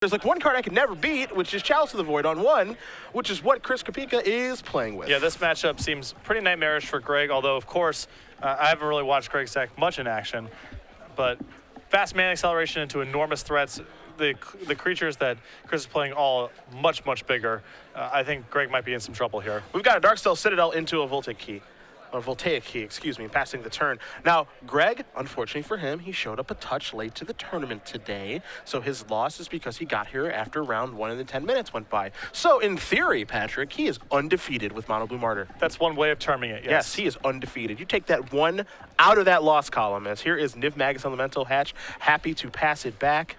There's like one card I can never beat, which is Chalice of the Void on 1, which is what Chris Kapica is playing with. Yeah, this matchup seems pretty nightmarish for Greg, although, of course, I haven't really watched Greg's deck much in action. But fast mana acceleration into enormous threats, the creatures that Chris is playing all much, much bigger. I think Greg might be in some trouble here. We've got a Darksteel Citadel into a Voltaic Key, excuse me, passing the turn. Now, Greg, unfortunately for him, he showed up a touch late to the tournament today, so his loss is because he got here after round 1 and the 10 minutes went by. So, in theory, Patrick, he is undefeated with Mono Blue Martyr. That's one way of terming it, Yes, he is undefeated. You take that one out of that loss column, as here is Nimagus Elemental Hatch, happy to pass it back.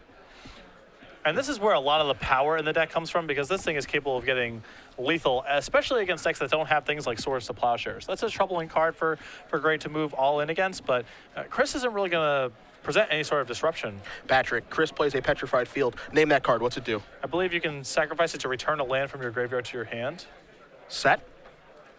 And this is where a lot of the power in the deck comes from, because this thing is capable of getting lethal, especially against decks that don't have things like Swords to Plowshares. That's a troubling card for Greg to move all in against, but Chris isn't really going to present any sort of disruption. Patrick, Chris plays a Petrified Field. Name that card. What's it do? I believe you can sacrifice it to return a land from your graveyard to your hand. Set?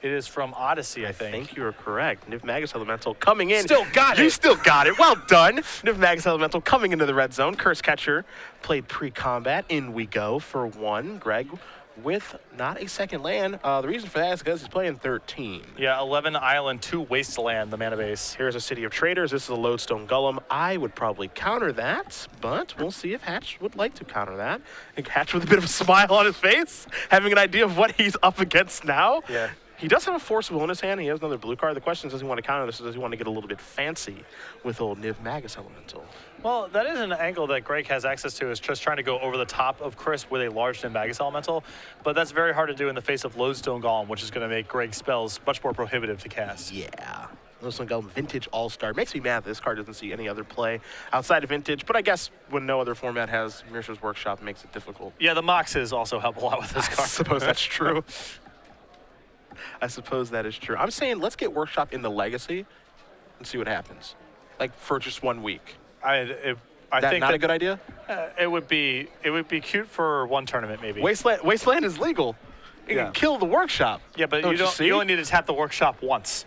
It is from Odyssey, I think. I think you are correct. Nimagus Elemental coming in. Still got it. You still got it. Well done. Nimagus Elemental coming into the red zone. Curse Catcher played pre-combat. In we go for 1. Greg with not a second land. The reason for that is because he's playing 13. Yeah, 11 Island, 2 Wasteland, the mana base. Here's a City of Traders. This is a Lodestone Golem. I would probably counter that, but we'll see if Hatch would like to counter that. And Hatch with a bit of a smile on his face, having an idea of what he's up against now. Yeah. He does have a Force Will in his hand. He has another blue card. The question is, does he want to counter this, or does he want to get a little bit fancy with old Nimagus Elemental? Well, that is an angle that Greg has access to, is just trying to go over the top of Chris with a large Nimagus Elemental, but that's very hard to do in the face of Lodestone Golem, which is going to make Greg's spells much more prohibitive to cast. Yeah. Lodestone Golem Vintage All-Star. Makes me mad that this card doesn't see any other play outside of Vintage, but I guess when no other format has Mirror's Workshop, makes it difficult. Yeah, the Moxes also help a lot with this card. I suppose that's true. I suppose that is true. I'm saying let's get Workshop in the Legacy and see what happens. Like, for just 1 week. I think not a good idea? It would be cute for one tournament, maybe. Wasteland is legal. You can kill the Workshop. Yeah, but you only need to tap the Workshop once.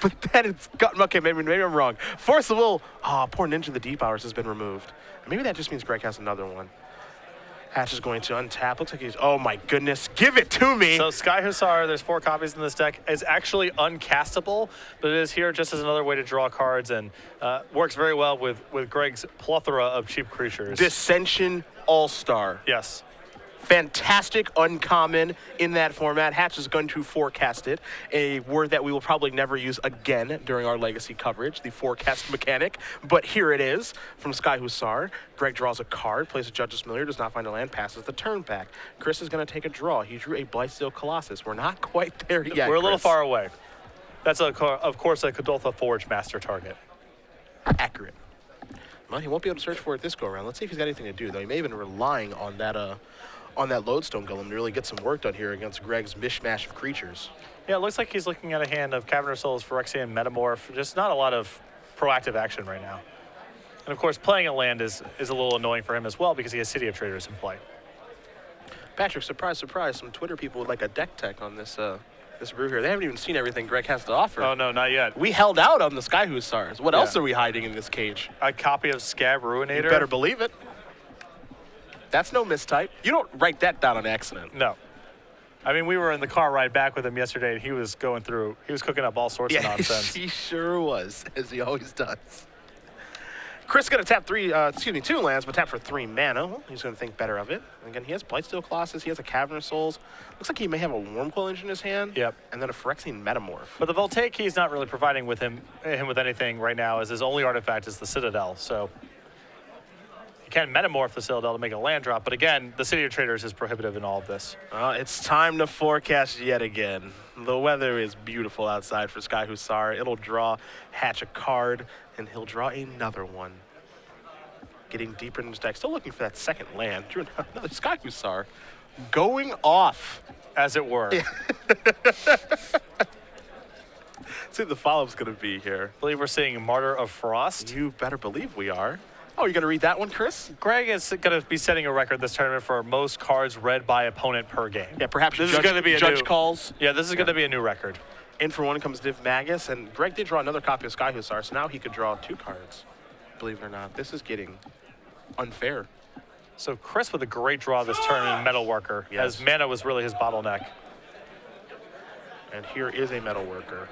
But then it's gotten, okay, maybe I'm wrong. Force of Will, poor Ninja of the Deep Hours has been removed. Maybe that just means Greg has another one. Hatch is going to untap. Looks like he's, oh my goodness, give it to me. So Sky Hussar, there's 4 copies in this deck. It's actually uncastable, but it is here just as another way to draw cards, and works very well with Greg's plethora of cheap creatures. Dissension All-Star. Yes. Fantastic uncommon in that format. Hatch is going to forecast it, a word that we will probably never use again during our Legacy coverage, the forecast mechanic. But here it is from Sky Hussar. Greg draws a card, plays a Judge's Familiar, does not find a land, passes the turn back. Chris is going to take a draw. He drew a Blightsteel Colossus. We're not quite there yet. We're a little far away. That's, of course, a Kadoltha Forge master target. Accurate. Well, he won't be able to search for it this go-around. Let's see if he's got anything to do, though. He may have been relying on that Lodestone Golem to really get some work done here against Greg's mishmash of creatures. Yeah, it looks like he's looking at a hand of Cavern of Souls, Phyrexian, Metamorph. Just not a lot of proactive action right now. And of course, playing a land is a little annoying for him as well, because he has City of Traders in play. Patrick, surprise, surprise, some Twitter people would like a deck tech on this brew here. They haven't even seen everything Greg has to offer. Oh, no, not yet. We held out on the Sky Hussars. What else are we hiding in this cage? A copy of Scab Ruinator. You better believe it. That's no mistype. You don't write that down on accident. No. I mean, we were in the car ride back with him yesterday, and he was cooking up all sorts of nonsense. He sure was, as he always does. Chris is going to tap 2 lands, but tap for 3 mana. Well, he's going to think better of it. And again, he has Blightsteel Colossus, he has a Cavern of Souls. Looks like he may have a Wormcoil Engine in his hand. Yep. And then a Phyrexian Metamorph. But the Voltaic Key is not really providing him with anything right now, as his only artifact is the Citadel. So you can Metamorph the Citadel to make a land drop, but again, the City of Traders is prohibitive in all of this. It's time to forecast yet again. The weather is beautiful outside for Sky Hussar. It'll draw Hatch a card, and he'll draw another one. Getting deeper into his deck, still looking for that second land. Drew another Sky Hussar. Going off. As it were. Let's see what the follow-up's going to be here. I believe we're seeing Martyr of Frost. You better believe we are. Oh, you're going to read that one, Chris? Greg is going to be setting a record this tournament for most cards read by opponent per game. Yeah, perhaps this is going to be judge calls. Yeah, this is going to be a new record. In for 1 comes Nimagus, and Greg did draw another copy of Sky Hussar, so now he could draw 2 cards. Believe it or not, this is getting unfair. So Chris with a great draw this turn in Metalworker, Yes. as mana was really his bottleneck. And here is a Metalworker.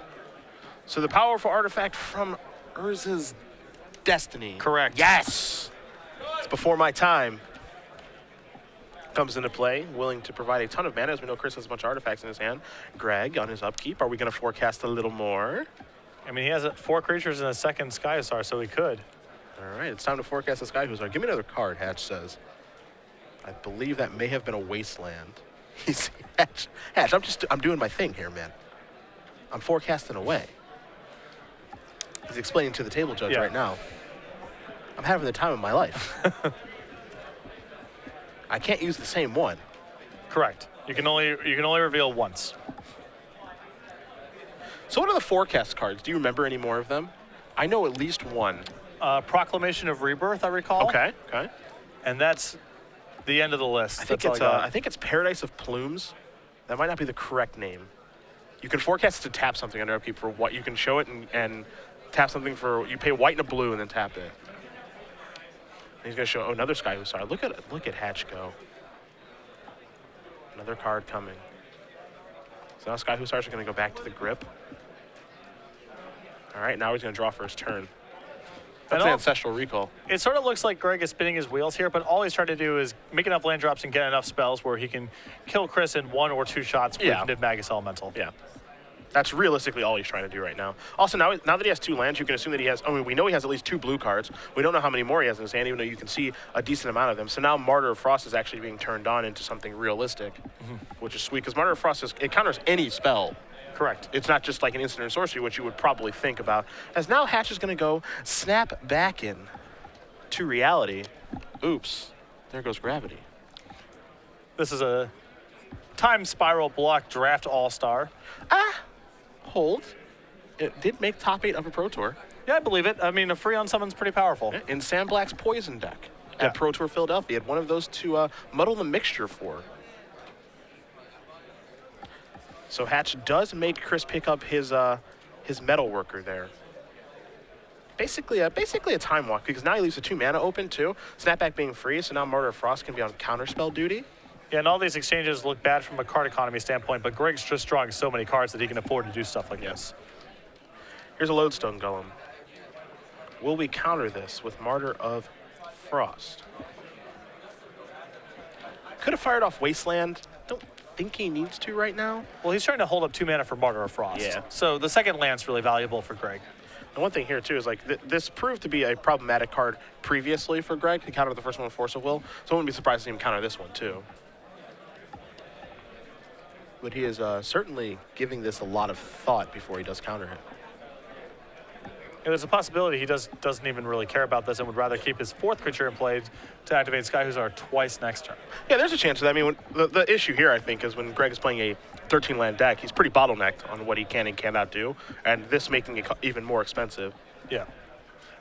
So the powerful artifact from Urza's Destiny. Correct. Yes! It's before my time. Comes into play, willing to provide a ton of mana, as we know Chris has a bunch of artifacts in his hand. Greg on his upkeep. Are we going to forecast a little more? I mean, he has 4 creatures and a second Skyosar, so he could. All right, it's time to forecast this guy who's like, give me another card, Hatch says. I believe that may have been a wasteland. He's Hatch, I'm doing my thing here, man. I'm forecasting away. He's explaining to the table judge right now. I'm having the time of my life. I can't use the same one. Correct. You can only reveal once. So what are the forecast cards? Do you remember any more of them? I know at least one. Proclamation of Rebirth, I recall. Okay. And that's the end of the list. I think it's Paradise of Plumes. That might not be the correct name. You can forecast to tap something under upkeep for what you can show it and tap something for, you pay white and a blue and then tap it. And he's gonna show another Sky Hussar. Look at Hatch go. Another card coming. So now Sky Hussars are gonna go back to the grip. All right, now he's gonna draw for his turn. That's an Ancestral Recall. It sort of looks like Greg is spinning his wheels here, but all he's trying to do is make enough land drops and get enough spells where he can kill Chris in 1 or 2 shots with Nimagus Elemental. Yeah. That's realistically all he's trying to do right now. Also, now that he has 2 lands, you can assume that he has, we know he has at least 2 blue cards. We don't know how many more he has in his hand, even though you can see a decent amount of them. So now Martyr of Frost is actually being turned on into something realistic, which is sweet, because Martyr of Frost, it counters any spell. Correct. It's not just like an instant or sorcery, which you would probably think about. As now Hatch is going to go snap back in to reality. Oops, there goes gravity. This is a Time Spiral block draft all-star. Hold. It did make top 8 of a Pro Tour. Yeah, I believe it. I mean, a free on summon's pretty powerful. In Sam Black's Poison deck at Pro Tour Philadelphia. Had one of those to muddle the mixture for. So Hatch does make Chris pick up his Metalworker there. Basically a time walk, because now he leaves the 2 mana open too. Snapback being free, so now Martyr of Frost can be on counterspell duty. Yeah, and all these exchanges look bad from a card economy standpoint, but Greg's just drawing so many cards that he can afford to do stuff like this. Here's a Lodestone Golem. Will we counter this with Martyr of Frost? Could have fired off Wasteland. Don't think he needs to right now. Well, he's trying to hold up 2 mana for Martyr of Frost. Yeah. So the second land's really valuable for Greg. And one thing here, too, is like this proved to be a problematic card previously for Greg. He countered the first one with Force of Will, so I wouldn't be surprised to see him counter this one, too. But he is certainly giving this a lot of thought before he does counter it. Yeah, there's a possibility he doesn't even really care about this and would rather keep his 4th creature in play to activate Sky Hussar twice next turn. Yeah, there's a chance of that. I mean, the issue here, I think, is when Greg is playing a 13-land deck, he's pretty bottlenecked on what he can and cannot do, and this making it even more expensive. Yeah. And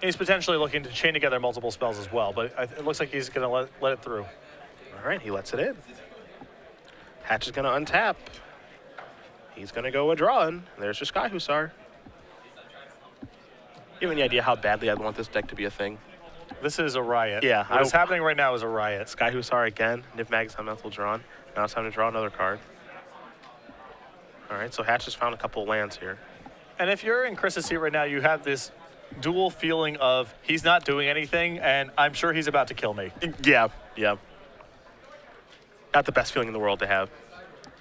he's potentially looking to chain together multiple spells as well, but it looks like he's going to let it through. All right, he lets it in. Hatch is going to untap. He's going to go a drawing. There's your Sky Hussar. You have any idea how badly I'd want this deck to be a thing? This is a riot. Yeah. What's happening right now is a riot. Sky Hussar again. Nimagus Elemental drawn. Now it's time to draw another card. All right, so Hatch just found a couple of lands here. And if you're in Chris's seat right now, you have this dual feeling of he's not doing anything, and I'm sure he's about to kill me. Yeah. Not the best feeling in the world to have.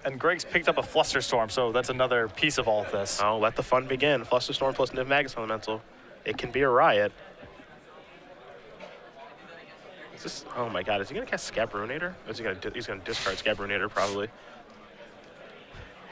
And Greg's picked up a Flusterstorm, so that's another piece of all of this. Oh, let the fun begin. Flusterstorm plus Nimagus Elemental. It can be a riot. Is this, oh my God, is he gonna cast Scabrunator? Or is he he's gonna discard Scabrunator probably.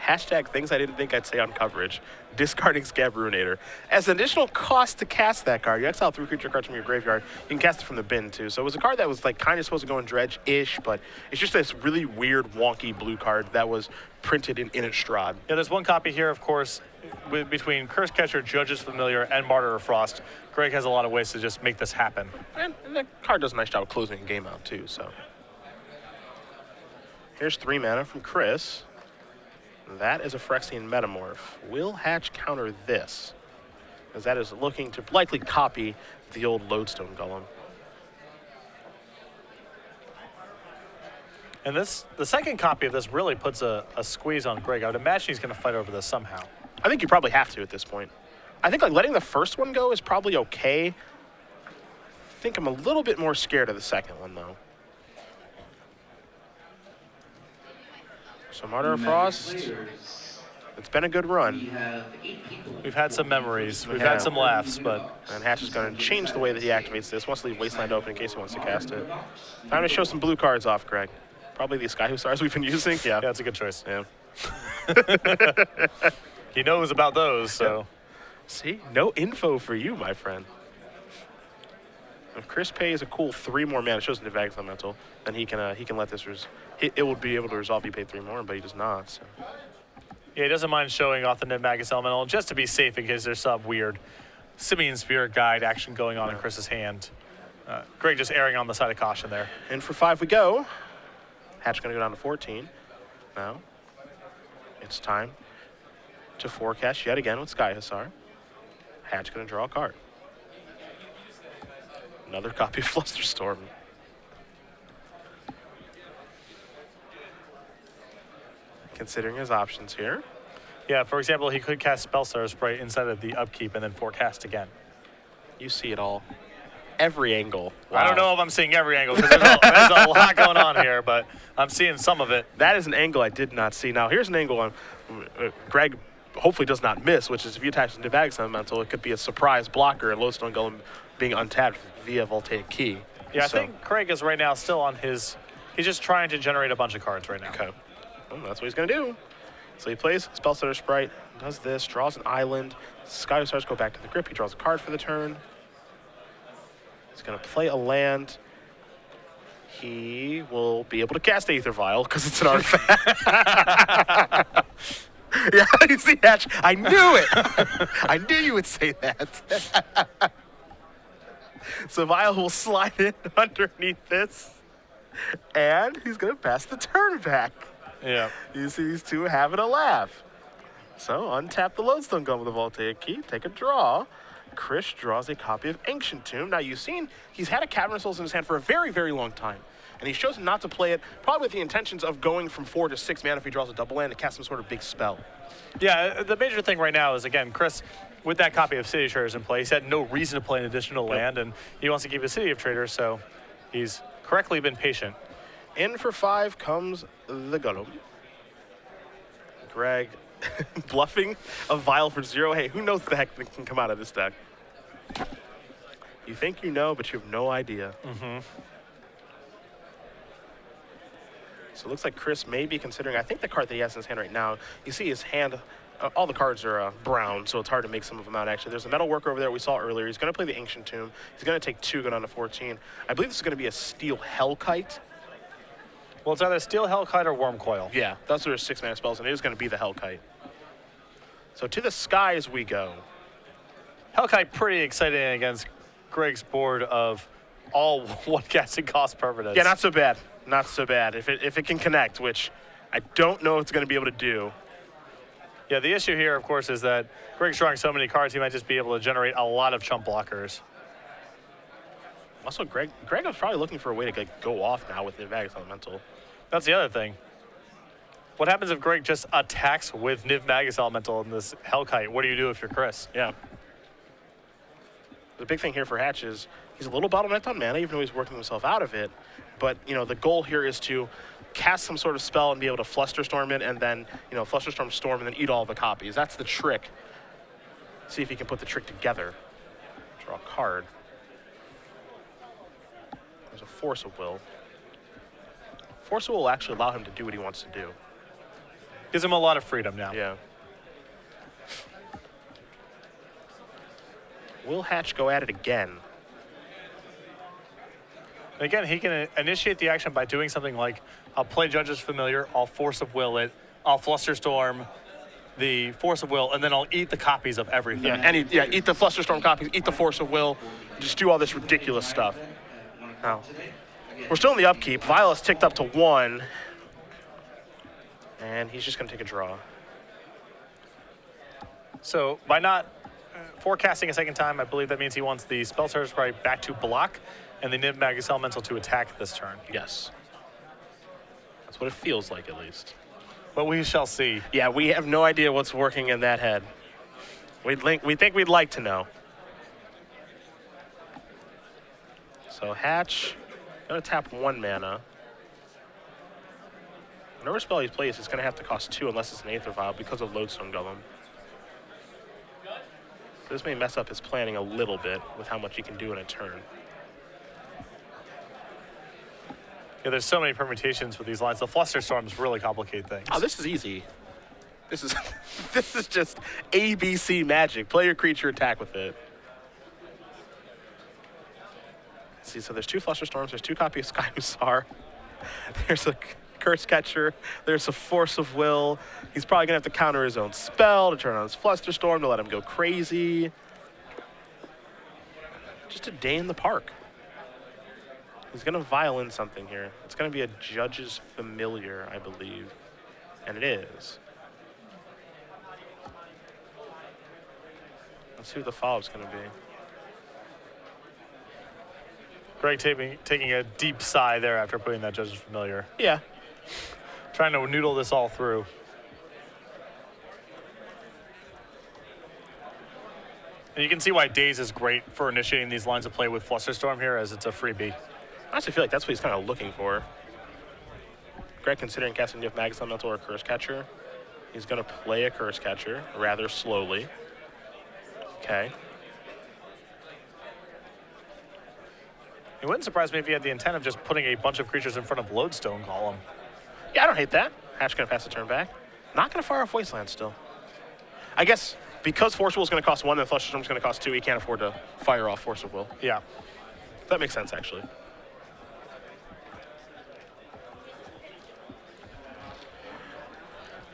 Hashtag things I didn't think I'd say on coverage. Discarding Scabrunator. As an additional cost to cast that card, you exile 3 creature cards from your graveyard. You can cast it from the bin too. So it was a card that was like kind of supposed to go in Dredge-ish, but it's just this really weird, wonky blue card that was printed in Innistrad. Yeah, there's one copy here, of course, between Curse Catcher, Judge's Familiar, and Martyr of Frost. Greg has a lot of ways to just make this happen. And the card does a nice job of closing the game out too, so. Here's 3 mana from Chris. That is a Phyrexian Metamorph. Will Hatch counter this? Because that is looking to likely copy the old Lodestone Golem. And the second copy of this really puts a squeeze on Greg. I would imagine he's going to fight over this somehow. I think you probably have to at this point. I think like letting the first one go is probably okay. I think I'm a little bit more scared of the second one though. So Martyr of Frost, it's been a good run. We've had some memories. We've had some laughs, but... And Hatch is going to change the way that he activates this. Wants to leave Wasteland open in case he wants to cast it. Time to show some blue cards off, Greg. Probably these Sky Hussars we've been using. Yeah, that's a good choice. Yeah. He knows about those, so... See? No info for you, my friend. If Chris pays a cool 3 more mana, it shows the Nimagus Elemental, then he can let this... It will be able to resolve if he paid 3 more, but he does not, so... Yeah, he doesn't mind showing off the Nimagus Elemental just to be safe in case there's some weird Simian Spirit Guide action going on in Chris's hand. Greg just erring on the side of caution there. And for 5 we go. Hatch going to go down to 14. Now, it's time to forecast yet again with Sky Hussar. Hatch going to draw a card. Another copy of Flusterstorm. Considering his options here. Yeah, for example, he could cast Spellstar Sprite inside of the upkeep and then forecast again. You see it all. Every angle. Wow. I don't know if I'm seeing every angle because there's a lot going on here, but I'm seeing some of it. That is an angle I did not see. Now, here's an angle on Greg hopefully does not miss, which is if you attach the Nimagus Elemental, it could be a surprise blocker and Lodestone Golem being untapped via Voltaic Key. Yeah, I think Craig is right now still on his... He's just trying to generate a bunch of cards right now. Okay. Well, that's what he's going to do. So he plays Spellstutter Sprite, does this, draws an island. Sky Stars go back to the grip. He draws a card for the turn. He's going to play a land. He will be able to cast Aether Vial because it's an artifact. Yeah, you see, Hatch, I knew it. I knew you would say that. So Vial will slide in underneath this, and he's going to pass the turn back. Yeah. You see these two having a laugh. So untap the Lodestone Golem with a Voltaic Key, take a draw. Chris draws a copy of Ancient Tomb. Now you've seen he's had a Cavern of Souls in his hand for a very, very long time. And he's chosen not to play it, probably with the intentions of going from 4 to 6 mana if he draws a double land to cast some sort of big spell. Yeah, the major thing right now is, again, Chris, with that copy of City Traders in play, he's had no reason to play an additional land, and he wants to keep a City of Traders, so he's correctly been patient. In for 5 comes the Golem. Greg bluffing a Vial for 0. Hey, who knows what the heck can come out of this deck? You think you know, but you have no idea. Mm-hmm. So it looks like Chris may be considering, I think the card that he has in his hand right now, you see his hand, all the cards are brown, so it's hard to make some of them out actually. There's a Metal Worker over there we saw earlier. He's going to play the Ancient Tomb. He's going to take 2, go down to 14. I believe this is going to be a Steel Hellkite. Well, it's either Steel Hellkite or Worm Coil. Yeah, those are 6 mana spells, and it is going to be the Hellkite. So to the skies we go. Hellkite pretty exciting against Greg's board of all one casting cost permanents. Yeah, not so bad. Not so bad. If it can connect, which I don't know if it's going to be able to do. Yeah, the issue here, of course, is that Greg's drawing so many cards, he might just be able to generate a lot of chump blockers. Also, Greg was probably looking for a way to go off now with the Nimagus Elemental. That's the other thing. What happens if Greg just attacks with Nimagus Elemental in this Hellkite? What do you do if you're Chris? Yeah. The big thing here for Hatch is he's a little bottlenecked on mana, even though he's working himself out of it. But, you know, the goal here is to cast some sort of spell and be able to Flusterstorm it, and then, you know, Flusterstorm Storm, and then eat all the copies. That's the trick. See if he can put the trick together. Draw a card. There's a Force of Will. Force of Will actually allow him to do what he wants to do. Gives him a lot of freedom now. Yeah. Will Hatch go at it again? Again, he can initiate the action by doing something like, I'll play Judge's Familiar, I'll Force of Will it, I'll Flusterstorm the Force of Will, and then I'll eat the copies of everything. Yeah, eat the Flusterstorm copies, eat the Force of Will, just do all this ridiculous stuff. Now, we're still in the upkeep. Violet's ticked up to 1, and he's just going to take a draw. So by not forecasting a second time, I believe that means he wants the Spellstar Sprite back to block and the Nimagus Elemental to attack this turn. Yes. That's what it feels like, at least. But we shall see. Yeah, we have no idea what's working in that head. We think we'd like to know. So Hatch, gonna tap 1 mana. Whatever spell he plays is gonna have to cost 2 unless it's an Aether Vial because of Lodestone Golem. So this may mess up his planning a little bit with how much he can do in a turn. Yeah, there's so many permutations with these lines. The Flusterstorms really complicate things. Oh, this is easy. This is this is just ABC magic. Play your creature, attack with it. See, so there's 2 Flusterstorms, there's 2 copies of Sky Hussar. There's a Curse Catcher, there's a Force of Will. He's probably gonna have to counter his own spell to turn on his Flusterstorm to let him go crazy. Just a day in the park. He's gonna vial in something here. It's gonna be a Judge's Familiar, I believe. And it is. Let's see what the follow-up's gonna be. Greg taking a deep sigh there after putting that Judge's Familiar. Yeah. Trying to noodle this all through. And you can see why Daze is great for initiating these lines of play with Flusterstorm here, as it's a freebie. I honestly feel like that's what he's kind of looking for. Greg considering casting Nimagus Elemental or a Curse Catcher. He's going to play a Curse Catcher rather slowly. Okay. It wouldn't surprise me if he had the intent of just putting a bunch of creatures in front of Lodestone Golem. Yeah, I don't hate that. Hatch going to pass the turn back. Not going to fire off Wasteland still. I guess because Force of Will is going to cost 1 and Flusterstorm is going to cost 2, he can't afford to fire off Force of Will. Yeah. That makes sense, actually.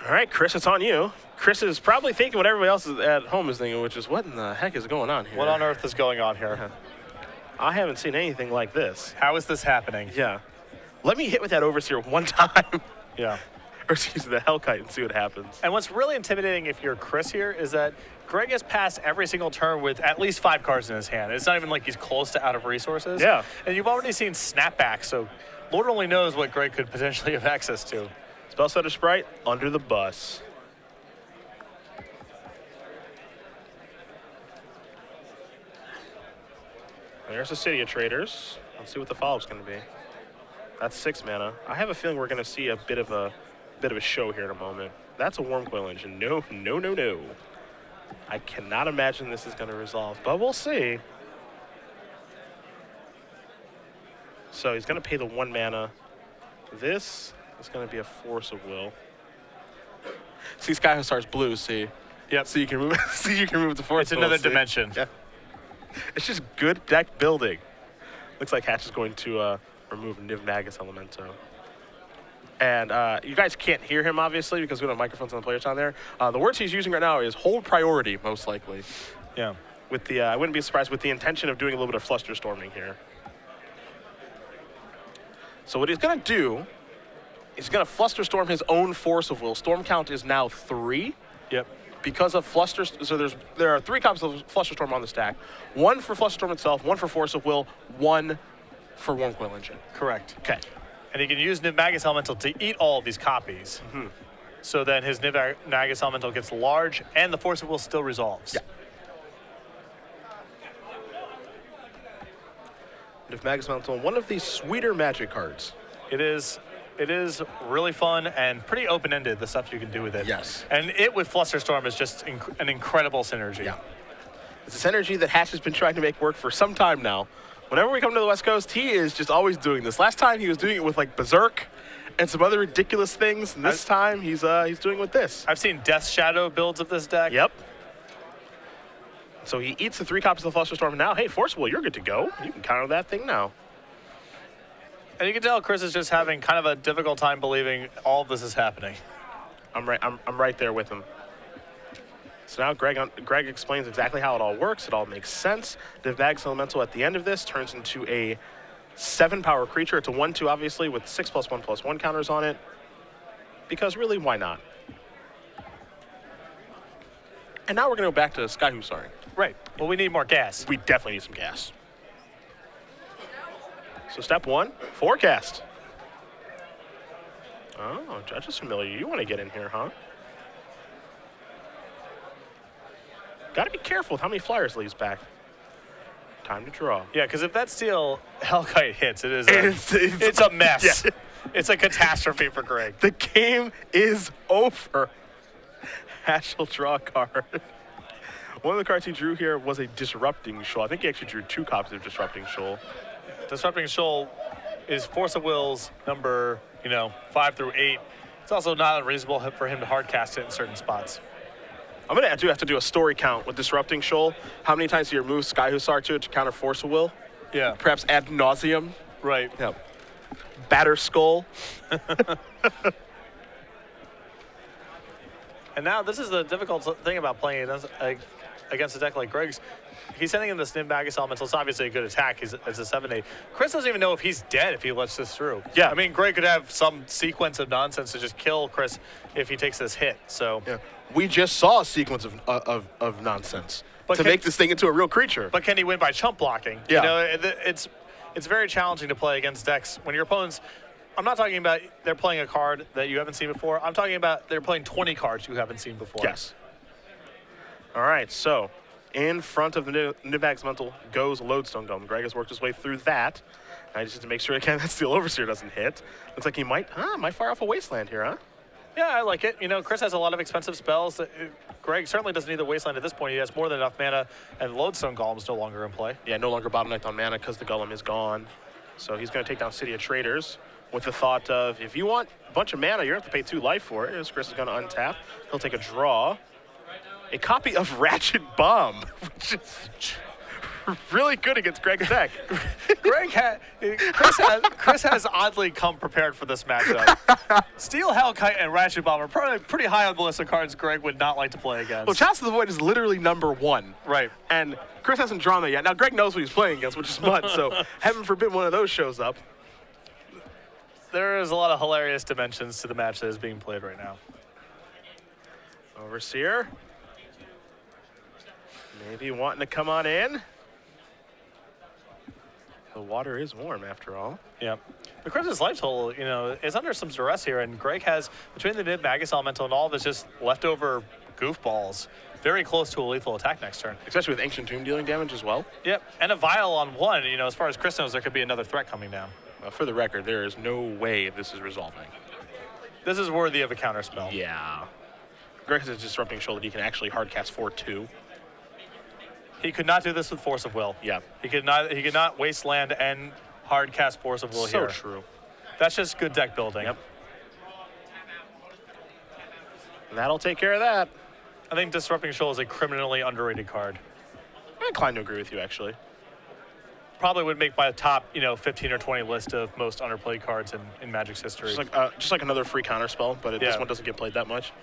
All right, Chris, it's on you. Chris is probably thinking what everybody else at home is thinking, which is, what in the heck is going on here? What on earth is going on here? I haven't seen anything like this. How is this happening? Yeah. Let me hit with that Overseer one time. Yeah. Or excuse me, the Hellkite and see what happens. And what's really intimidating if you're Chris here is that Greg has passed every single turn with at least 5 cards in his hand. It's not even like he's close to out of resources. Yeah. And you've already seen Snapback, so Lord only knows what Greg could potentially have access to. Spellstutter Sprite, under the bus. There's the City of Traders. Let's see what the follow-up's going to be. That's 6 mana. I have a feeling we're going to see a bit of a show here in a moment. That's a Wormcoil Engine. No, no, no, no. I cannot imagine this is going to resolve, but we'll see. So he's going to pay the 1 mana. This is going to be a Force of Will. See, Sky Hussar's blue. See. Yep. So you can remove. See, you can remove the Force. It's another dimension. Yeah. It's just good deck building. Looks like Hatch is going to remove Nimagus Elemental. And you guys can't hear him, obviously, because we don't have microphones on the players on there. The words he's using right now is hold priority, most likely. Yeah. With the, I wouldn't be surprised with the intention of doing a little bit of Flusterstorming here. So what he's going to do is going to Flusterstorm his own Force of Will. Storm count is now 3. Yep. Because of Fluster, so there are 3 copies of Flusterstorm on the stack. 1 for Flusterstorm itself, 1 for Force of Will, 1 for Wormcoil Engine. Correct. Okay. And he can use Nimagus Elemental to eat all of these copies. Mm-hmm. So then his Nimagus Elemental gets large, and the Force of Will still resolves. Yeah. Nimagus Elemental, one of these sweeter Magic cards. It is really fun and pretty open-ended, the stuff you can do with it. Yes. And it with Flusterstorm is just an incredible synergy. Yeah. It's a synergy that Hatch has been trying to make work for some time now. Whenever we come to the West Coast, he is just always doing this. Last time he was doing it with like Berserk and some other ridiculous things, and this time he's doing it with this. I've seen Death Shadow builds of this deck. Yep. So he eats the 3 copies of the Flusterstorm, and now, hey, Forcible, you're good to go. You can counter that thing now. And you can tell Chris is just having kind of a difficult time believing all of this is happening. I'm right there with him. So now Greg explains exactly how it all works. It all makes sense. The Nimagus Elemental at the end of this turns into a 7-power creature. It's a 1/2, obviously, with 6+1/+1 counters on it. Because really, why not? And now we're going to go back to Sky Hussar. Right. Well, we need more gas. We definitely need some gas. So step 1, forecast. Oh, Judge is familiar. You want to get in here, huh? Got to be careful with how many flyers leaves back. Time to draw. Yeah, because if that steel Hellkite hits, it's a mess. Yeah. It's a catastrophe for Greg. The game is over. Hatch will draw a card. One of the cards he drew here was a Disrupting Shoal. I think he actually drew 2 copies of Disrupting Shoal. Disrupting Shoal is Force of Will's number, 5 through 8. It's also not unreasonable for him to hard cast it in certain spots. I'm going to have to do a story count with Disrupting Shoal. How many times do you remove Sky Hussar to it to counter Force of Will? Yeah. Perhaps ad nauseum. Right. Yeah. Batter Skull. And now this is the difficult thing about playing against a deck like Greg's. He's sending in this Nimagus Elemental. It's obviously a good attack. It's a 7/8. Chris doesn't even know if he's dead if he lets this through. Yeah. I mean, Greg could have some sequence of nonsense to just kill Chris if he takes this hit. So. Yeah. We just saw a sequence of nonsense But to make this thing into a real creature. But can he win by chump blocking? Yeah. It's very challenging to play against decks when your opponents. I'm not talking about they're playing a card that you haven't seen before. I'm talking about they're playing 20 cards you haven't seen before. Yes. All right, so in front of the Nimagus Elemental goes Lodestone Golem. Greg has worked his way through that. I just need to make sure again that Steel Overseer doesn't hit. Looks like he might fire off a Wasteland here, huh? Yeah, I like it. Chris has a lot of expensive spells. Greg certainly doesn't need the Wasteland at this point. He has more than enough mana, and Lodestone Golem's no longer in play. Yeah, no longer bottlenecked on mana because the Golem is gone. So he's going to take down City of Traders with the thought of, if you want a bunch of mana, you're going to have to pay 2 life for it. Chris is going to untap. He'll take a draw. A copy of Ratchet Bomb, which is really good against Greg's deck. Chris has oddly come prepared for this matchup. Steel Hellkite and Ratchet Bomb are probably pretty high on the list of cards Greg would not like to play against. Well, Chalice of the Void is literally number 1. Right. And Chris hasn't drawn that yet. Now, Greg knows what he's playing against, which is Mud, so heaven forbid one of those shows up. There is a lot of hilarious dimensions to the match that is being played right now. Overseer. Maybe wanting to come on in. The water is warm, after all. Yeah. But Chris's life total, is under some duress here, and Greg has, between the Nimagus Elemental and all of his just leftover goofballs, very close to a lethal attack next turn. Especially with Ancient Tomb dealing damage as well. Yep. And a Vial on 1, as far as Chris knows, there could be another threat coming down. For the record, there is no way this is resolving. This is worthy of a counterspell. Yeah. Greg has a Disrupting Shoal that he can actually hardcast for 2. He could not do this with Force of Will. Yeah. He could not Wasteland and hard cast Force of Will here. So true. That's just good deck building. Yep. That'll take care of that. I think Disrupting Shoal is a criminally underrated card. I'm inclined to agree with you, actually. Probably would make my top, 15 or 20 list of most underplayed cards in Magic's history. Just like another free counterspell, but this one doesn't get played that much.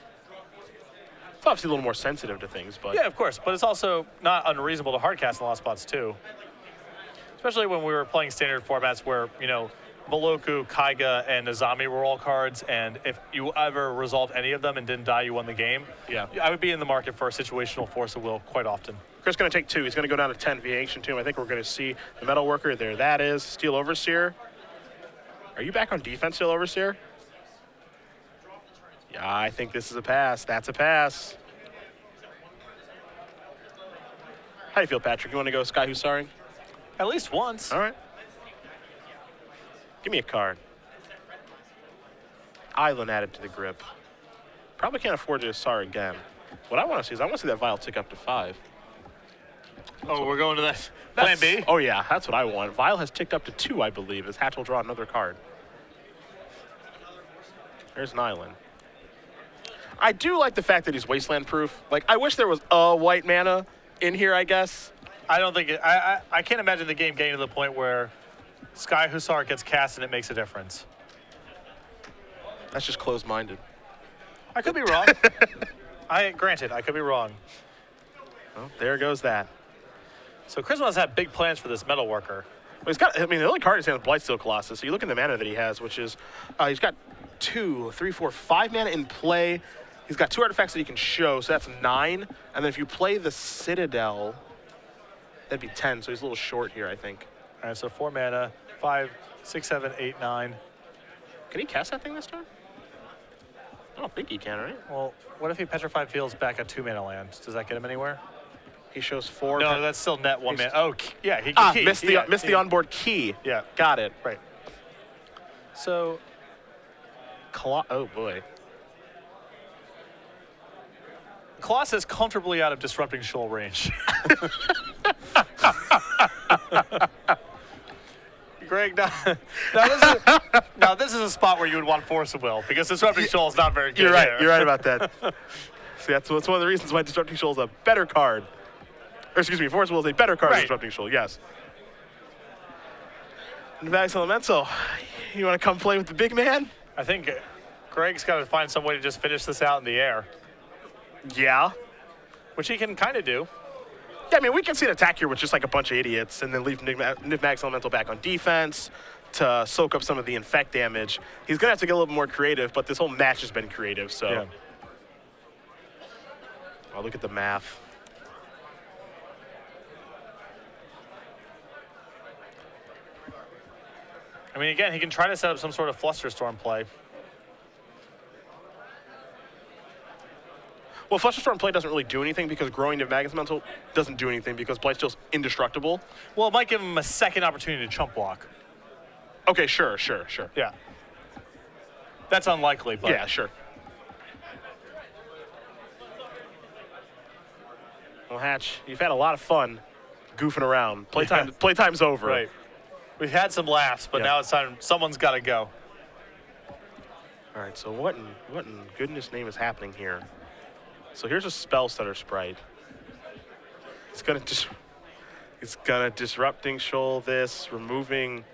It's obviously a little more sensitive to things, but... Yeah, of course, but it's also not unreasonable to hardcast in a lot of spots, too. Especially when we were playing standard formats where, Moloku, Kaiga, and Azami were all cards, and if you ever resolved any of them and didn't die, you won the game. Yeah. I would be in the market for a situational Force of Will quite often. Chris is going to take 2. He's going to go down to 10 via Ancient Tomb. I think we're going to see the Metal Worker. There that is. Steel Overseer. Are you back on defense, Steel Overseer? Yeah, I think this is a pass. That's a pass. How do you feel, Patrick? You want to go Sky Hussaring? At least once. All right. Give me a card. Island added to the grip. Probably can't afford to Hussar again. What I want to see is I want to see that Vial tick up to 5. Oh, we're going to that plan B? Oh, yeah, that's what I want. Vial has ticked up to 2, I believe, as Hatch will draw another card. There's an island. I do like the fact that he's Wasteland proof. Like, I wish there was a white mana in here, I guess. I don't think I can't imagine the game getting to the point where Sky Hussar gets cast and it makes a difference. That's just closed-minded. I could be wrong. Granted, I could be wrong. Well, there goes that. So Chris must have big plans for this Metal Worker. Well, he's got, the only card he's has is Blightsteel Colossus. So you look at the mana that he has, which is, he's got 2, 3, 4, 5 mana in play. He's got 2 artifacts that he can show, so that's 9. And then if you play the Citadel, that'd be 10. So he's a little short here, I think. All right, so 4 mana, 5, 6, 7, 8, 9. Can he cast that thing this turn? I don't think he can, right? Well, what if he Petrified Fields back a 2-mana land? Does that get him anywhere? He shows 4. No, that's still net 1 mana. Oh, yeah, he can key. Missed the onboard key. Yeah. Got it. Right. So, Oh, boy. Colossus is comfortably out of Disrupting Shoal range. Greg, now this is a spot where you would want Force of Will, because Disrupting Shoal is not very good. You're right. there. You're right about that. See, that's one of the reasons why Disrupting Shoal is a better card. Or excuse me, Force Will is a better card than Disrupting Shoal, yes. Nimagus Elemental, you want to come play with the big man? I think Greg's got to find some way to just finish this out in the air, Yeah. which he can kind of do. Yeah, I mean, we can see an attack here with just like a bunch of idiots and then leave Nimagus Elemental back on defense to soak up some of the infect damage. He's going to have to get a little bit more creative, but this whole match has been creative, so. Yeah. Oh, look at the math. I mean, again, he can try to set up some sort of Flusterstorm play. Well, Flusterstorm play doesn't really do anything because growing Nimagus Elemental doesn't do anything because Blightsteel's indestructible. Well, it might give him a second opportunity to chump block. Okay, sure. Yeah. That's unlikely, but. Yeah, sure. Well, Hatch, you've had a lot of fun goofing around. Playtime's over. Right. We've had some laughs, but now it's time. Someone's got to go. All right, so what in goodness name is happening here? So here's a Spell Stutter sprite. It's gonna Disrupting Shoal this, removing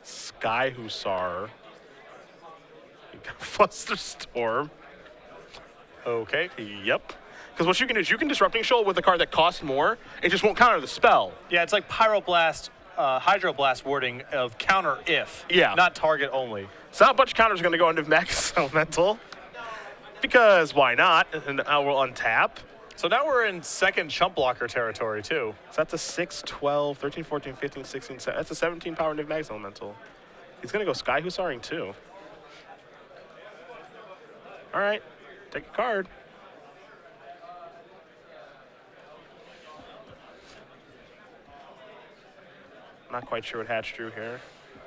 Sky Hussar. Flusterstorm. Okay. Yep. Because what you can do is you can Disrupting Shoal with a card that costs more. It just won't counter the spell. Yeah, it's like Pyroblast, Hydroblast wording of counter if. Yeah. Not target only. So not a bunch of counters are going to go into Nimagus Elemental. Because why not? And now we'll untap. So now we're in second chump blocker territory, too. So that's a 6, 12, 13, 14, 15, 16, 17. That's a 17 power Nimagus Elemental. He's going to go Sky Hussaring too. All right, take a card. Not quite sure what Hatch drew here.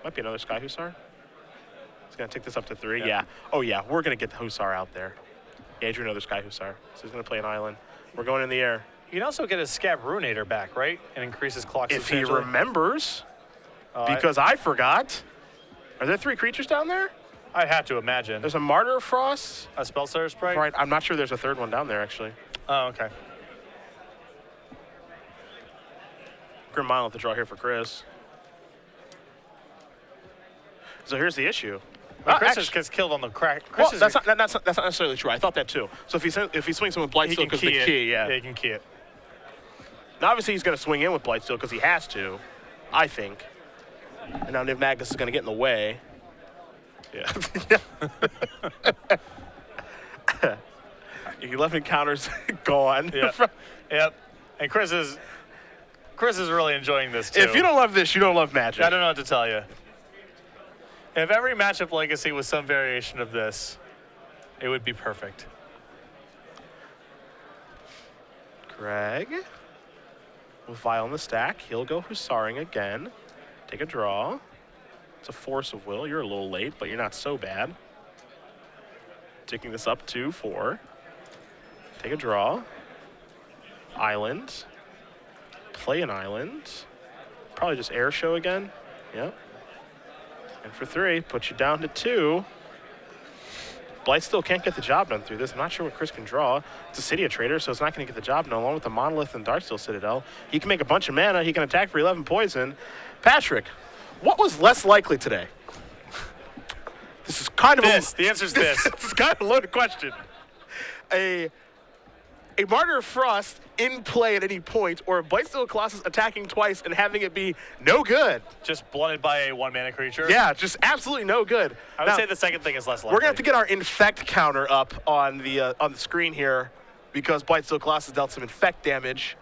Might be another Sky Hussar. He's going to take this up to 3. Yeah. Oh, yeah, we're going to get the Hussar out there. Yeah, he drew another Sky Hussar. So he's going to play an island. We're going in the air. You can also get his Scab Ruinator back, right? And increase his clock If he substantially. remembers, because I forgot. Are there 3 creatures down there? I'd have to imagine. There's a Martyr of Frost. A Spellstutter Sprite? Right, I'm not sure there's a 3rd one down there, actually. Oh, okay. Grim Monolith to draw here for Chris. So here's the issue. Well, Chris just gets killed on the crack. Well, that's not necessarily true. I thought that too. So if he swings in with Blightsteel because the key, Yeah, he can key it. Now obviously he's going to swing in with Blightsteel because he has to, I think. And now Nimagus is going to get in the way. Yeah. 11 counters gone. Yeah. Yep. And Chris is really enjoying this too. If you don't love this, you don't love Magic. I don't know what to tell you. If every matchup legacy was some variation of this, it would be perfect. Greg, with Vial in the stack, he'll go Hussaring again. Take a draw. It's a Force of Will. You're a little late, but you're not so bad. Taking this up to 4. Take a draw. Island. Play an island. Probably just Air Show again. Yep. And for 3, put you down to 2. Blightsteel can't get the job done through this. I'm not sure what Chris can draw. It's a Cydia Trader, so it's not going to get the job done. Along with the Monolith and Darksteel Citadel, he can make a bunch of mana. He can attack for 11 poison. Patrick, what was less likely today? This is kind of The answer is this. This is kind of a loaded question. A Martyr of Frost in play at any point, or a Blightsteel Colossus attacking twice and having it be no good. Just blunted by a 1-mana creature? Yeah, just absolutely no good. I would say the second thing is less likely. We're going to have to get our infect counter up on the screen here because Blightsteel Colossus dealt some infect damage.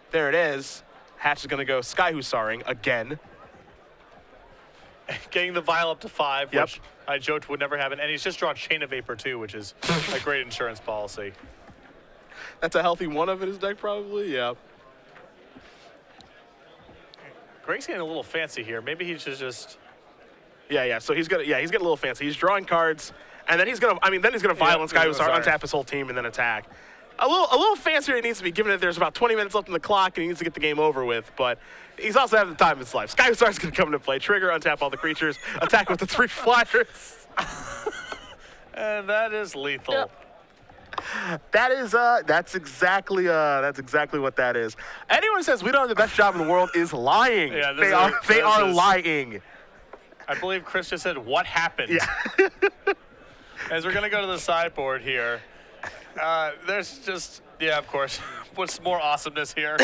There it is. Hatch is going to go Sky Hussaring again. Getting the vial up to 5, Yep. which I joked would never happen. And he's just drawn Chain of Vapor too, which is a great insurance policy. That's a healthy one of in his deck, probably. Yeah. Greg's getting a little fancy here. Maybe he should just. Yeah. So he's getting a little fancy. He's drawing cards, and then he's gonna violence Guy Usar, untap his whole team, and then attack. A little fancier it needs to be, given that there's about 20 minutes left on the clock and he needs to get the game over with. But he's also having the time of his life. Sky Usar's going to come into play, trigger, untap all the creatures, attack with the 3 flyers. And that is lethal. Yep. That's exactly what that is. Anyone who says we don't have the best job in the world is lying. Yeah, they are lying. I believe Chris just said, "What happened?" Yeah. As we're going to go to the sideboard here. There's just, of course. What's more awesomeness here?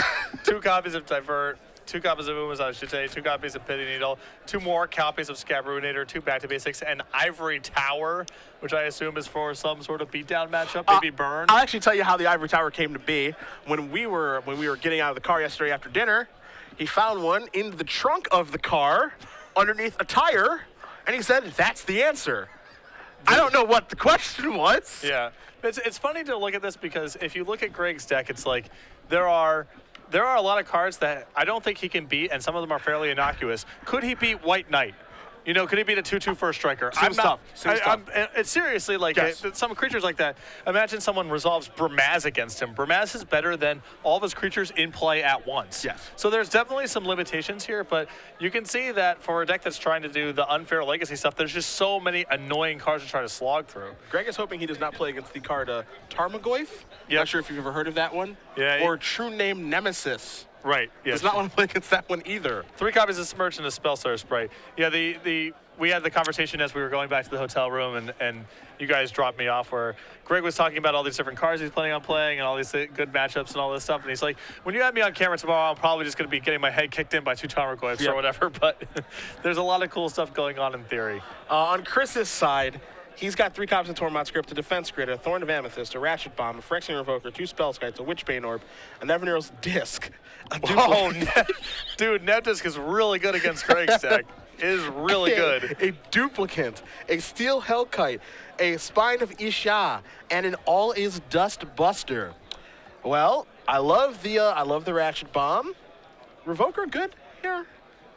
2 copies of Divert, 2 copies of Umas, I should say, 2 copies of Pity Needle, 2 more copies of Scabruinator, 2 Back to Basics, and Ivory Tower, which I assume is for some sort of beatdown matchup, maybe Burn. I'll actually tell you how the Ivory Tower came to be. When we were getting out of the car yesterday after dinner, he found one in the trunk of the car underneath a tire, and he said, "That's the answer." I don't know what the question was. Yeah. It's funny to look at this because if you look at Greg's deck, it's like there are a lot of cards that I don't think he can beat, and some of them are fairly innocuous. Could he beat White Knight? You know, could he beat a 2/2 first striker? Seems tough. It's seriously like some creatures like that. Imagine someone resolves Bramaz against him. Bramaz is better than all of his creatures in play at once. Yes. So there's definitely some limitations here, but you can see that for a deck that's trying to do the unfair legacy stuff, there's just so many annoying cards to try to slog through. Greg is hoping he does not play against the card Tarmogoyf. Yep. Not sure if you've ever heard of that one. Yeah. Or True Name Nemesis. Right. Yeah. Does not want to play against that one either. 3 copies of Smirch and a Spellstar Sprite. Yeah, we had the conversation as we were going back to the hotel room, and you guys dropped me off where Greg was talking about all these different cards he's planning on playing and all these good matchups and all this stuff. And he's like, when you have me on camera tomorrow, I'm probably just going to be getting my head kicked in by 2 Tarmogoyfs or whatever. But there's a lot of cool stuff going on in theory. On Chris's side, he's got 3 copies of Tormod Script, a Defense Grid, a Thorn of Amethyst, a Ratchet Bomb, a Phyrexian Revoker, 2 Spellskites, a Witchbane Orb, a Nevinyr's Disc. Whoa, dude, Nevdisc is really good against Greg's deck. Is really good. A Duplicant, a Steel Hellkite, a Spine of Isha, and an All-Is Dust Buster. Well, I love the Ratchet Bomb. Revoker good here.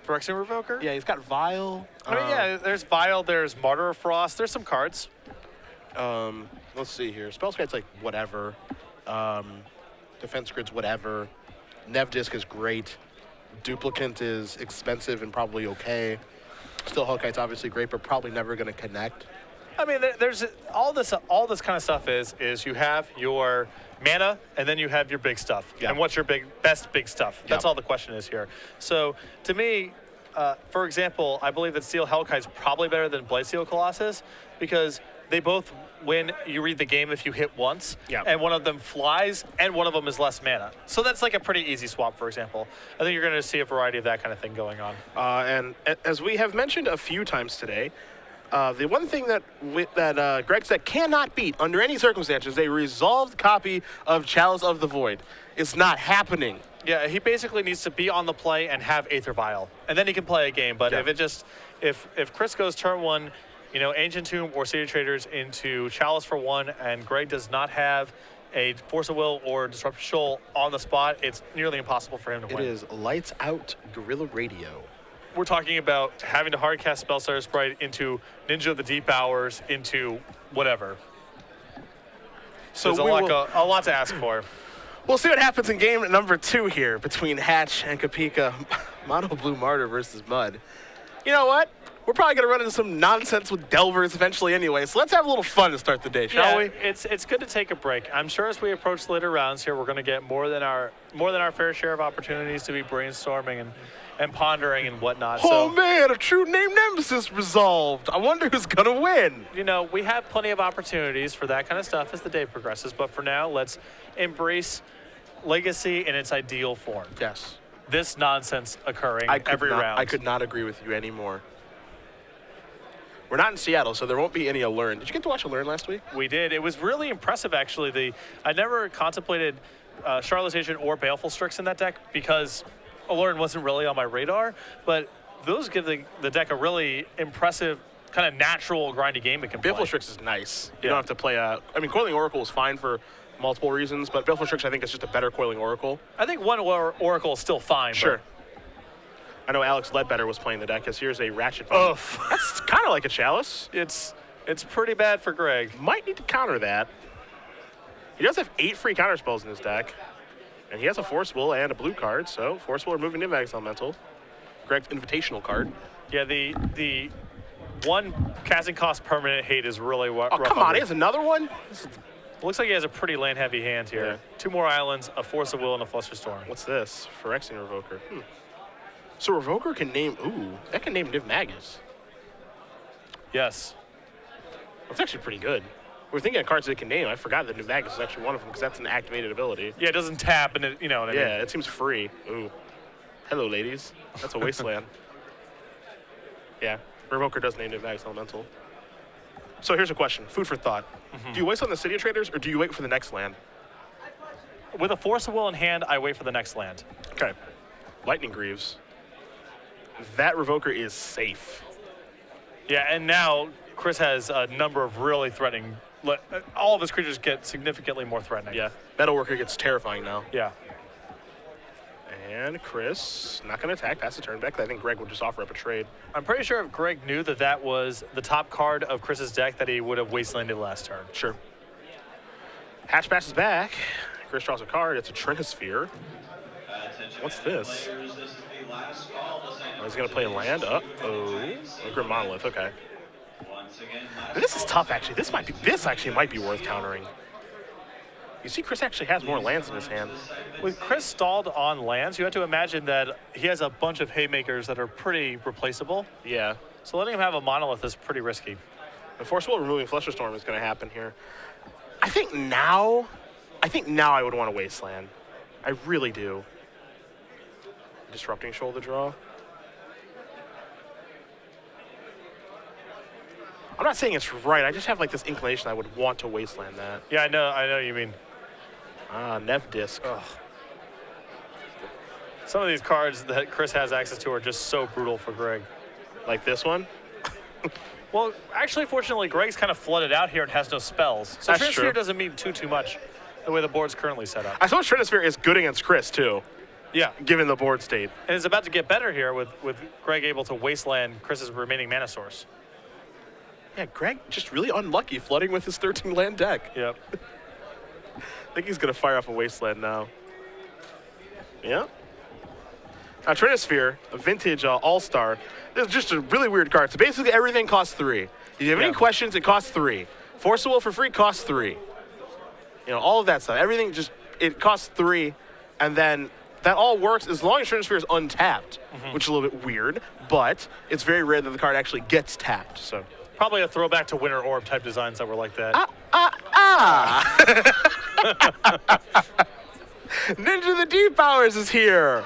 Phyrexian Revoker? Yeah, he's got Vial. I mean, yeah, there's Vial, there's Martyr of Frost, there's some cards. Let's see here. Spellskite's like whatever. Defense Grid's whatever. Nevdisc is great. Duplicant is expensive and probably okay. Steel Hellkite's obviously great, but probably never going to connect. I mean, there's all this kind of stuff is you have your mana and then you have your big stuff. Yeah. And what's your best big stuff? That's all the question is here. So to me, for example, I believe that Steel Hellkite's probably better than Blightsteel Colossus because they both win. You read the game if you hit once, and one of them flies, and one of them is less mana. So that's like a pretty easy swap, for example. I think you're going to see a variety of that kind of thing going on. And as we have mentioned a few times today, the one thing that Greg said cannot beat under any circumstances, a resolved copy of Chalice of the Void. It's not happening. Yeah, he basically needs to be on the play and have Aether Vial, and then he can play a game. But if Chris goes turn 1, Ancient Tomb or City Traders into Chalice for 1, and Greg does not have a Force of Will or Disruptive Shoal on the spot, it's nearly impossible for him to win. It is lights out Guerrilla Radio. We're talking about having to hardcast Spellstar Sprite into Ninja of the Deep Hours, into whatever. So there's a lot to ask for. We'll see what happens in game number 2 here between Hatch and Kapica. Mono Blue Martyr versus Mud. You know what? We're probably going to run into some nonsense with Delvers eventually anyway, so let's have a little fun to start the day, shall we? It's good to take a break. I'm sure as we approach the later rounds here, we're going to get more than our fair share of opportunities to be brainstorming and pondering and whatnot. Oh man, a True Name Nemesis resolved. I wonder who's going to win. We have plenty of opportunities for that kind of stuff as the day progresses, but for now, let's embrace Legacy in its ideal form. Yes. This nonsense occurring every round. I could not agree with you anymore. We're not in Seattle, so there won't be any Allurn. Did you get to watch Allurn last week? We did. It was really impressive, actually. I never contemplated Charlotte's Agent or Baleful Strix in that deck because Allurn wasn't really on my radar, but those give the deck a really impressive kind of natural grindy game it can play. Baleful Strix is nice. You Yeah. don't have to play Coiling Oracle is fine for multiple reasons, but Baleful Strix I think is just a better Coiling Oracle. I think one Oracle is still fine. Sure. I know Alex Ledbetter was playing the deck, because here's a Ratchet Bomb. That's kind of like a Chalice. It's pretty bad for Greg. Might need to counter that. He does have 8 free counter spells in his deck, and he has a Force Will and a blue card, so Force Will removing Nimagus Elemental. Greg's Invitational card. Yeah, the one casting cost permanent hate is really rough. Oh, come on, he has another one? Looks like he has a pretty land-heavy hand here. Yeah. 2 more islands, a Force of Will, and a Flusterstorm. What's this? Phyrexian Revoker. So Revoker can name, that can name Nimagus. Yes. That's actually pretty good. We're thinking of cards that it can name. I forgot that Nimagus is actually one of them, because that's an activated ability. Yeah, it doesn't tap, and you know what I mean. Yeah, it seems free. Ooh. Hello, ladies. That's a Wasteland. Yeah, Revoker does name Nimagus Elemental. So here's a question, food for thought. Do you waste on the City of Traders, or do you wait for the next land? With a Force of Will in hand, I wait for the next land. Okay. Lightning Greaves. That Revoker is safe. Yeah, and now Chris has a number of really threatening. All of his creatures get significantly more threatening. Yeah. Metalworker gets terrifying now. Yeah. And Chris, not going to attack, pass the turn back. I think Greg would just offer up a trade. I'm pretty sure if Greg knew that that was the top card of Chris's deck, that he would have wastelanded last turn. Sure. Hatch passes back. Chris draws a card. It's a Trinisphere. What's this? Oh, he's going to play a land? A Grim Monolith. Okay. This is tough, actually. This actually might be worth countering. You see, Chris actually has more lands in his hand. With Chris stalled on lands, you have to imagine that he has a bunch of haymakers that are pretty replaceable. Yeah. So letting him have a monolith is pretty risky. The Force Will removing Flusterstorm is going to happen here. I think now I would want a Wasteland. I really do. Disrupting Shoulder Draw. I'm not saying it's right. I just have like this inclination I would want to Wasteland that. Yeah, I know you mean. Nev Disc. Ugh. Some of these cards that Chris has access to are just so brutal for Greg. Like this one? Well, actually, fortunately, Greg's kind of flooded out here and has no spells. So That's true. Trinisphere doesn't mean too much the way the board's currently set up. I suppose Trinisphere is good against Chris, too, Yeah. given the board state. And it's about to get better here with Greg able to wasteland Chris's remaining mana source. Yeah, Greg just really unlucky flooding with his 13 land deck. Yep. I think he's going to fire off a Wasteland now. Yeah. Now, Trinisphere, a vintage all-star, this is just a really weird card. So basically everything costs 3. If you have any questions, it costs 3. Force of Will for free costs 3. You know, all of that stuff. Everything just, it costs 3. And then that all works as long as Trinisphere is untapped, which is a little bit weird, but it's very rare that the card actually gets tapped, so. Probably a throwback to Winter Orb type designs that were like that. Ninja the Deep Powers is here.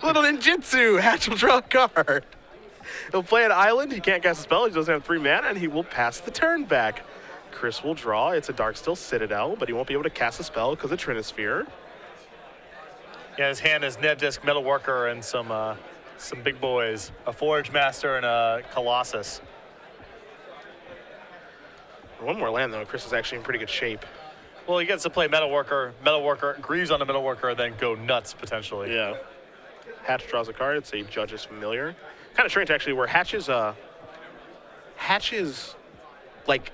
Little ninjutsu. Hatch will draw a card. He'll play an island. He can't cast a spell. He doesn't have 3 mana, and he will pass the turn back. Chris will draw. It's a Darksteel Citadel, but he won't be able to cast a spell because of Trinisphere. Yeah, his hand is Nev Disc, Metalworker, and some big boys. A Forge Master and a Colossus. One more land, though. Chris is actually in pretty good shape. Well, he gets to play Metalworker, Greaves on the Metalworker, and then go nuts, potentially. Yeah. Hatch draws a card. It's a Judge's Familiar. Kind of strange, actually, where Hatches, like,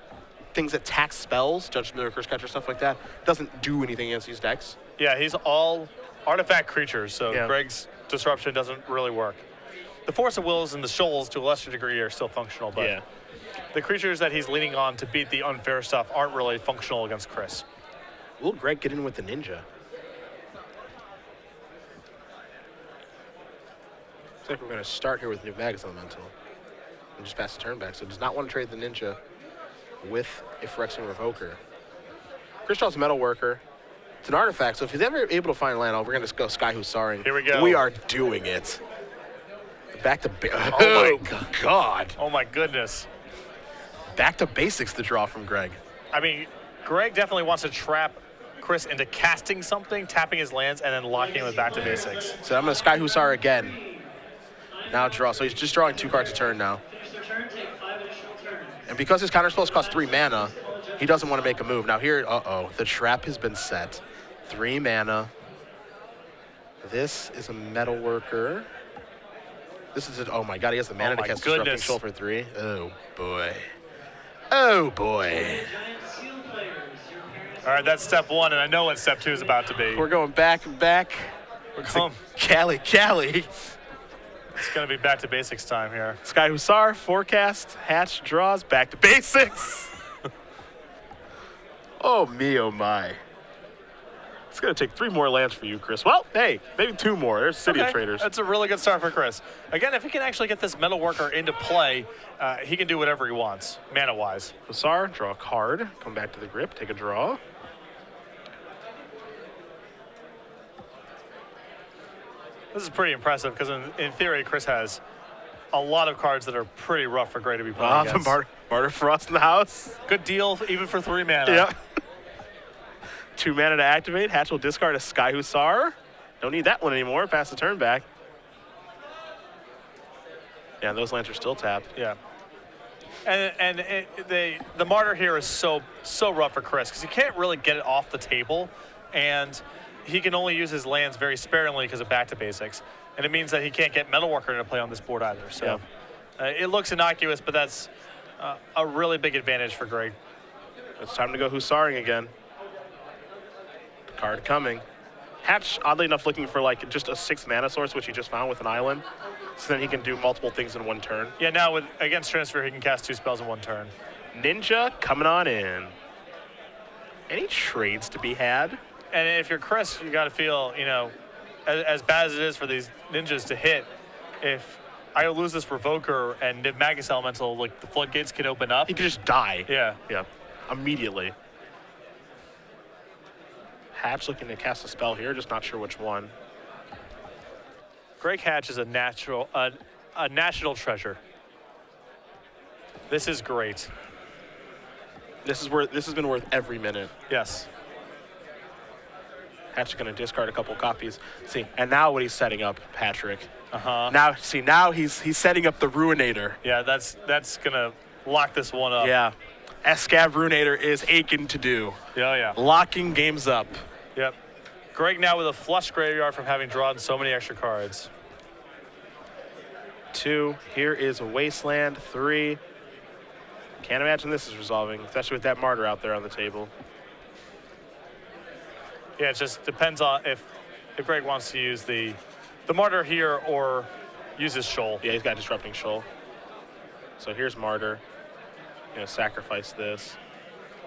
things that tax spells, Judge's Familiar, Curse Catcher, stuff like that, doesn't do anything against these decks. Yeah, he's all artifact creatures, so Yeah. Greg's disruption doesn't really work. The Force of Wills and the Shoals, to a lesser degree, are still functional, but Yeah. the creatures that he's leaning on to beat the unfair stuff aren't really functional against Chris. Will Greg get in with the Ninja? Looks like we're going to start here with Nimagus Elemental and just pass the turn back. So does not want to trade the Ninja with a Phyrexian Revoker. Chris draws Metalworker. It's an artifact, so if he's ever able to find land, we're going to go Sky Husaring. Here we go. We are doing it. Back to Oh my God. Oh my goodness. Back to basics to draw from Greg. I mean, Greg definitely wants to trap Chris into casting something, tapping his lands, and then locking him with back to basics. So I'm going to Sky Husar again. Now draw. So he's just drawing 2 cards a turn now. And because his counterspells cost 3 mana, he doesn't want to make a move. Now here, the trap has been set. 3 mana. This is a Metalworker. This is oh my god, he has the mana to cast Disrupting Shoal for 3. Oh boy. Oh boy. All right, that's step 1, and I know what step 2 is about to be. We're going back and back. We're going. Cali. It's going to be back to basics time here. Sky Hussar, forecast, hatch, draws, back to basics. Oh me, oh my. It's going to take 3 more lands for you, Chris. Well, hey, maybe 2 more. There's City of Traders. That's a really good start for Chris. Again, if he can actually get this Metalworker into play, he can do whatever he wants, mana-wise. Hussar, draw a card, come back to the grip, take a draw. This is pretty impressive because in theory, Chris has a lot of cards that are pretty rough for Gray to be playing against. Martyr Frost in the house. Good deal, even for 3 mana. Yep. 2 mana to activate. Hatch will discard a Sky Hussar. Don't need that one anymore. Pass the turn back. Yeah, those lands are still tapped. Yeah. And the Martyr here is so rough for Chris because he can't really get it off the table, and he can only use his lands very sparingly because of back to basics. And it means that he can't get Metalworker into play on this board either. So it looks innocuous, but that's a really big advantage for Greg. It's time to go Hussaring again. Card coming. Hatch, oddly enough, looking for like just a 6 mana source, which he just found with an island. So then he can do multiple things in 1 turn. Yeah, now against Transfer, he can cast 2 spells in 1 turn. Ninja coming on in. Any trades to be had? And if you're Chris, you got to feel, as bad as it is for these ninjas to hit, if I lose this Revoker and Nimagus Elemental, like the floodgates can open up. He could just die. Yeah. Yeah. Immediately. Hatch looking to cast a spell here, just not sure which one. Greg Hatch is a national treasure. This is great. This has been worth every minute. Yes. Hatch is going to discard a couple copies. See, and now what he's setting up, Patrick. Uh-huh. Now he's setting up the Ruinator. Yeah, that's gonna lock this one up. Yeah. Scab Ruinator is aching to do. Yeah. Locking games up. Yep. Greg now with a flush graveyard from having drawn so many extra cards. 2. Here is a Wasteland. 3. Can't imagine this is resolving, especially with that Martyr out there on the table. Yeah, it just depends on if Greg wants to use the Martyr here or use his Shoal. Yeah, he's got Disrupting Shoal. So here's Martyr. Gonna sacrifice this.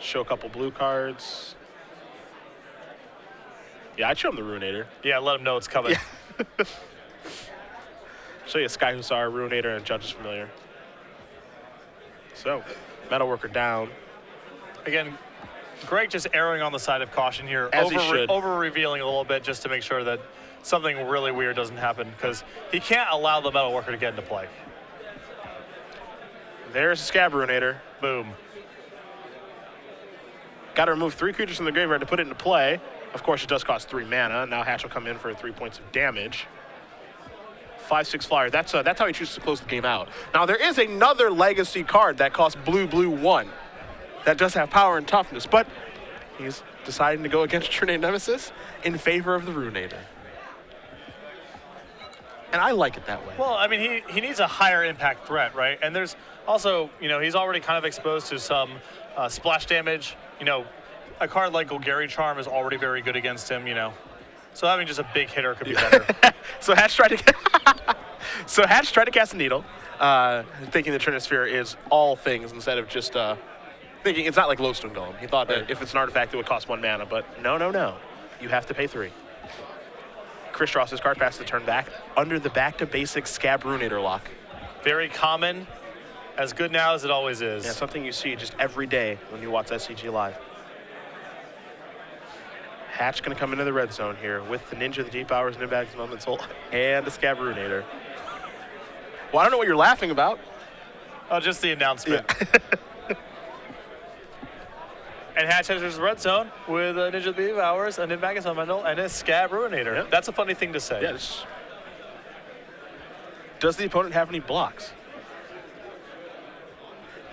Show a couple blue cards. Yeah, I'd show him the Ruinator. Yeah, let him know it's coming. Yeah. Show you a Sky Hussar, Ruinator, and Judge's Familiar. So, Metalworker down. Again, Greg just erring on the side of caution here. As he should. Over-revealing a little bit just to make sure that something really weird doesn't happen because he can't allow the Metalworker to get into play. There's a Scab Ruinator. Boom. Got to remove 3 creatures from the graveyard to put it into play. Of course, it does cost 3 mana. Now Hatch will come in for 3 points of damage. 5/6 flyer. That's how he chooses to close the game out. Now there is another legacy card that costs blue 1 that does have power and toughness, but he's deciding to go against Trinate Nemesis in favor of the Ruinator. And I like it that way. Well, I mean, he needs a higher impact threat, right? And there's also, he's already kind of exposed to some splash damage. A card like Gregory Charm is already very good against him, So having just a big hitter could be better. So Hatch tried to cast a Needle, thinking the Trinisphere is all things instead of just thinking it's not like Lowstone Golem. He thought that if it's an artifact, it would cost 1 mana, but no. You have to pay 3. Chris draws his card, passes the turn back under the back-to-basics Scab Ruinator lock. Very common, as good now as it always is. Yeah, something you see just every day when you watch SCG Live. Hatch going to come into the red zone here with the Ninja, the Deep Hours, Nimagus Elemental, and the Scab Ruinator. Well, I don't know what you're laughing about. Oh, just the announcement. Yeah. And Hatch enters the red zone with a Ninja, the Deep Hours, a Nimagus Elemental, and a Scab Ruinator. Yep. That's a funny thing to say. Yeah. Does the opponent have any blocks?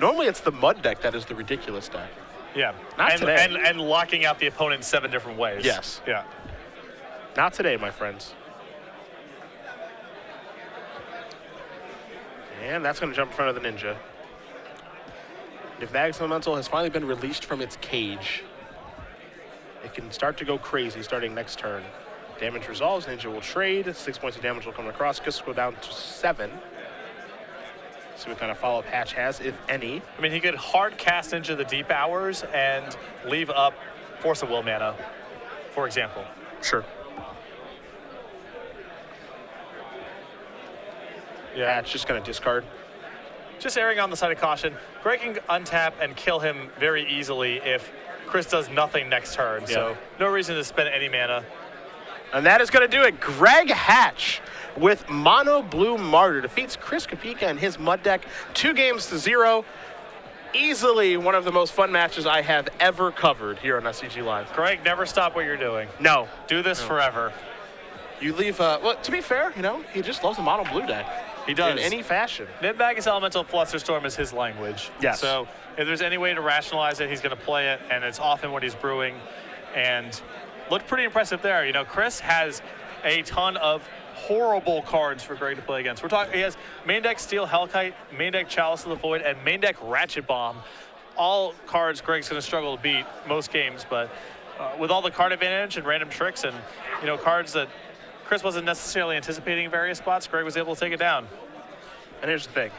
Normally it's the mud deck that is the ridiculous deck. Yeah. Not and, today. and locking out the opponent in 7 different ways. Yes. Yeah. Not today, my friends. And that's going to jump in front of the Ninja. Nimagus Elemental has finally been released from its cage. It can start to go crazy starting next turn. Damage resolves, Ninja will trade. 6 points of damage will come across. Just go down to 7. See what kind of follow-up Hatch has, if any. I mean, he could hard cast into the deep hours and leave up Force of Will mana, for example. Sure. Yeah. Hatch just going to discard. Just erring on the side of caution. Greg can untap and kill him very easily if Chris does nothing next turn. Yeah. So no reason to spend any mana. And that is going to do it. Greg Hatch with Mono Blue Martyr defeats Chris Kapica and his mud deck 2-0. Easily one of the most fun matches I have ever covered here on SCG Live. Greg, never stop what you're doing. No. Do this forever. You leave, well, to be fair, you know, he just loves the Mono Blue deck. He does. In any fashion. Nimagus Elemental Flusterstorm is his language. Yes. So if there's any way to rationalize it, he's going to play it, and it's often what he's brewing. And looked pretty impressive there. You know, Chris has a ton of horrible cards for Greg to play against. We're talking, he has main deck Steel Hellkite, main deck Chalice of the Void, and main deck Ratchet Bomb. All cards Greg's going to struggle to beat most games, but with all the card advantage and random tricks and, you know, cards that Chris wasn't necessarily anticipating in various spots, Greg was able to take it down. And here's the thing.